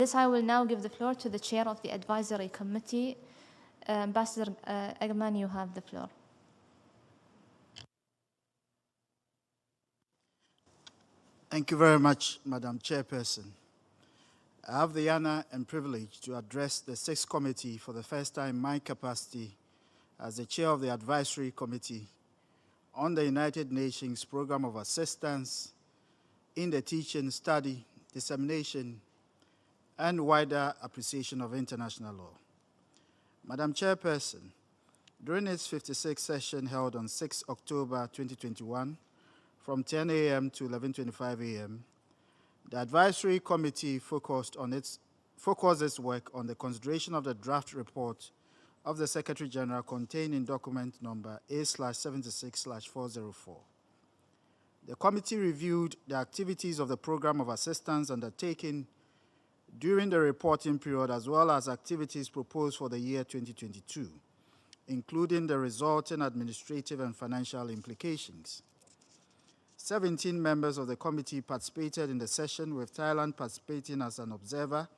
This, I will now give the floor to the chair of the advisory committee. Ambassador Agyeman, you have the floor. Thank you very much, Madam Chairperson. I have the honor and privilege to address the Sixth Committee for the first time in my capacity as the chair of the Advisory Committee on the United Nations Program of Assistance in the teaching, study, dissemination, and wider appreciation of international law. Madam Chairperson, during its 56th session held on 6 October 2021, from 10 a.m. to 11:25 a.m., the Advisory Committee focused its work on the consideration of the draft report of the Secretary General contained in document number A/76/404. The committee reviewed the activities of the Program of Assistance undertaken during the reporting period, as well as activities proposed for the year 2022, including the resulting administrative and financial implications. 17 members of the committee participated in the session, with Thailand participating as an observer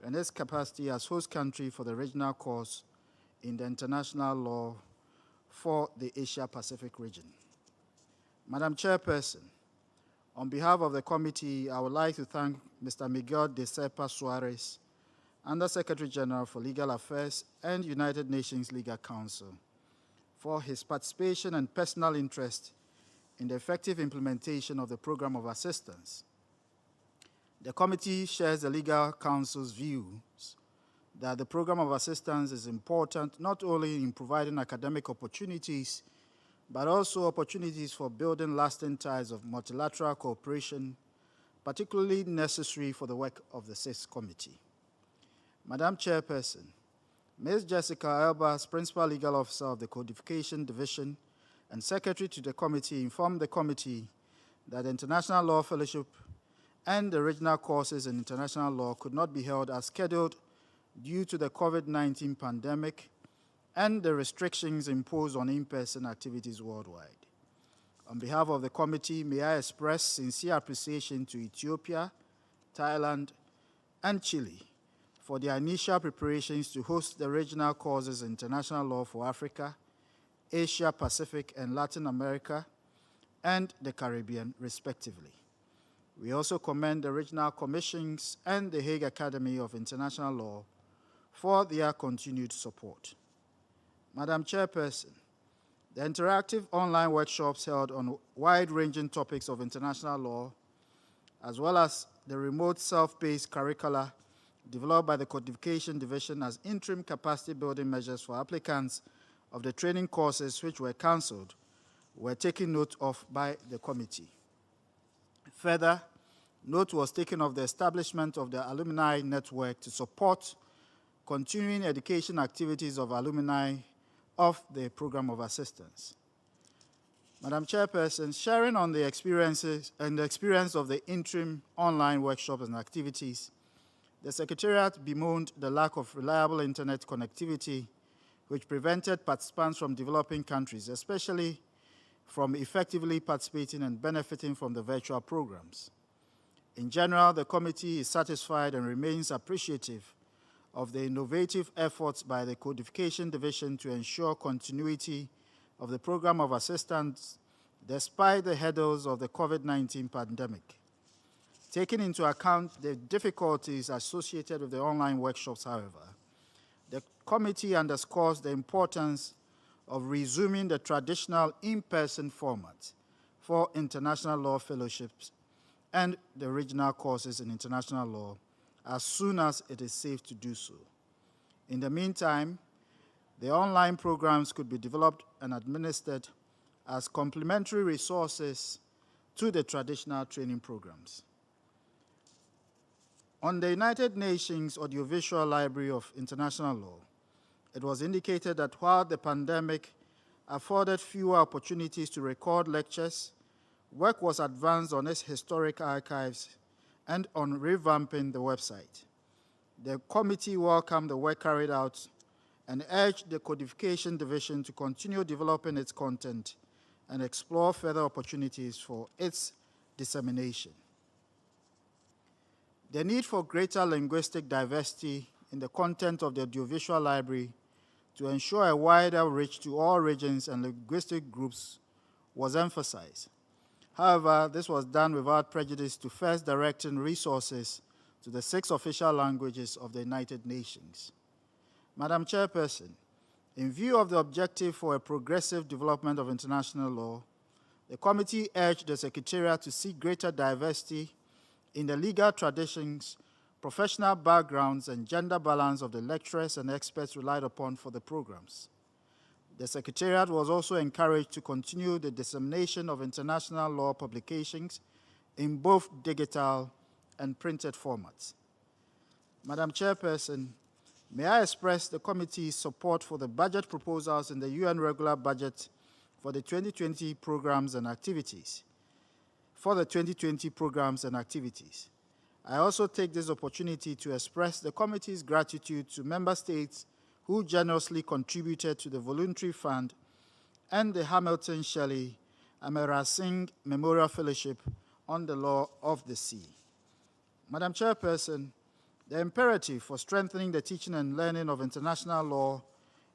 in its capacity as host country for the regional course in the international law for the Asia-Pacific region. Madam Chairperson, on behalf of the committee, I would like to thank Mr. Miguel de Serpa Suarez, Under-Secretary General for Legal Affairs and United Nations Legal Council, for his participation and personal interest in the effective implementation of the Program of Assistance. The committee shares the Legal Council's views that the Program of Assistance is important not only in providing academic opportunities, but also opportunities for building lasting ties of multilateral cooperation, particularly necessary for the work of the Sixth Committee. Madam Chairperson, Ms. Jessica Elbas, Principal Legal Officer of the Codification Division and Secretary to the committee, informed the committee that the International Law Fellowship and the regional courses in international law could not be held as scheduled due to the COVID-19 pandemic and the restrictions imposed on in-person activities worldwide. On behalf of the committee, may I express sincere appreciation to Ethiopia, Thailand, and Chile for their initial preparations to host the regional courses in international law for Africa, Asia, Pacific, and Latin America, and the Caribbean, respectively. We also commend the regional commissions and the Hague Academy of International Law for their continued support. Madam Chairperson, the interactive online workshops held on wide-ranging topics of international law, as well as the remote self-paced curricula developed by the Codification Division as interim capacity building measures for applicants of the training courses which were cancelled, were taken note of by the committee. Further, note was taken of the establishment of the alumni network to support continuing education activities of alumni of the Program of Assistance. Madam Chairperson, sharing on the experiences and the experience of the interim online workshops and activities, the Secretariat bemoaned the lack of reliable internet connectivity, which prevented participants from developing countries, especially from effectively participating and benefiting from the virtual programs. In general, the committee is satisfied and remains appreciative of the innovative efforts by the Codification Division to ensure continuity of the Program of Assistance despite the hurdles of the COVID-19 pandemic. Taking into account the difficulties associated with the online workshops, however, the committee underscores the importance of resuming the traditional in-person format for international law fellowships and the regional courses in international law as soon as it is safe to do so. In the meantime, the online programs could be developed and administered as complementary resources to the traditional training programs. On the United Nations Audiovisual Library of International Law, it was indicated that while the pandemic afforded fewer opportunities to record lectures, work was advanced on its historic archives and on revamping the website. The committee welcomed the work carried out and urged the Codification Division to continue developing its content and explore further opportunities for its dissemination. The need for greater linguistic diversity in the content of the audiovisual library to ensure a wider reach to all regions and linguistic groups was emphasized. However, this was done without prejudice to first directing resources to the 6 official languages of the United Nations. Madam Chairperson, in view of the objective for a progressive development of international law, the committee urged the Secretariat to seek greater diversity in the legal traditions, professional backgrounds, and gender balance of the lecturers and experts relied upon for the programs. The Secretariat was also encouraged to continue the dissemination of international law publications in both digital and printed formats. Madam Chairperson, may I express the committee's support for the budget proposals in the UN regular budget for the 2020 programs and activities. I also take this opportunity to express the committee's gratitude to member states who generously contributed to the voluntary fund and the Hamilton Shelley Amara Singh Memorial Fellowship on the Law of the Sea. Madam Chairperson, the imperative for strengthening the teaching and learning of international law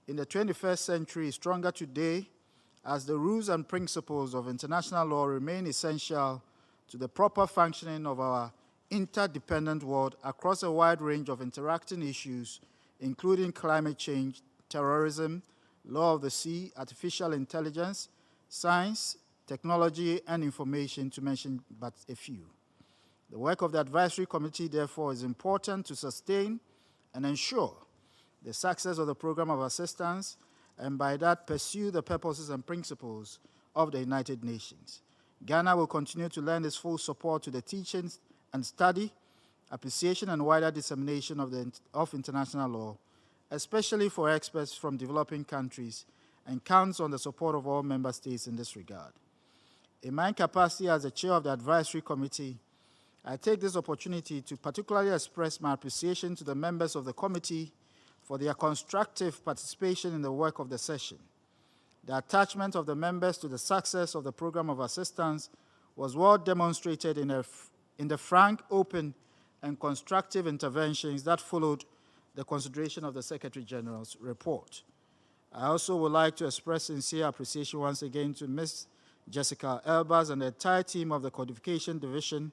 in the 21st century is stronger today as the rules and principles of international law remain essential to the proper functioning of our interdependent world across a wide range of interacting issues, including climate change, terrorism, law of the sea, artificial intelligence, science, technology, and information, to mention but a few. The work of the Advisory Committee, therefore, is important to sustain and ensure the success of the program of assistance, and by that pursue the purposes and principles of the United Nations. Ghana will continue to lend its full support to the teachings and study, appreciation, and wider dissemination of international law, especially for experts from developing countries, and counts on the support of all member states in this regard. In my capacity as the chair of the Advisory Committee, I take this opportunity to particularly express my appreciation to the members of the committee for their constructive participation in the work of the session. The attachment of the members to the success of the program of assistance was well demonstrated in the frank, open, and constructive interventions that followed the consideration of the Secretary General's report. I also would like to express sincere appreciation once again to Ms. Jessica Elbers and the entire team of the Codification Division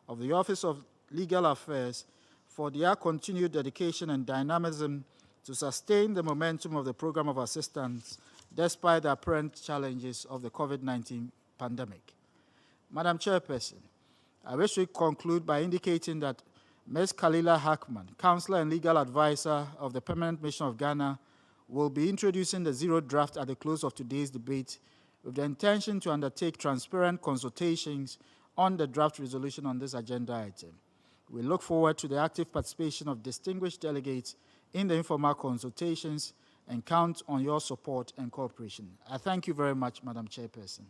of the Office of Legal Affairs for their continued dedication and dynamism to sustain the momentum of the program of assistance despite the apparent challenges of the COVID-19 pandemic. Madam Chairperson, I wish to conclude by indicating that Ms. Khalila Hackman, Counselor and Legal Advisor of the Permanent Mission of Ghana, will be introducing the zero draft at the close of today's debate with the intention to undertake transparent consultations on the draft resolution on this agenda item. We look forward to the active participation of distinguished delegates in the informal consultations and count on your support and cooperation. I thank you very much, Madam Chairperson.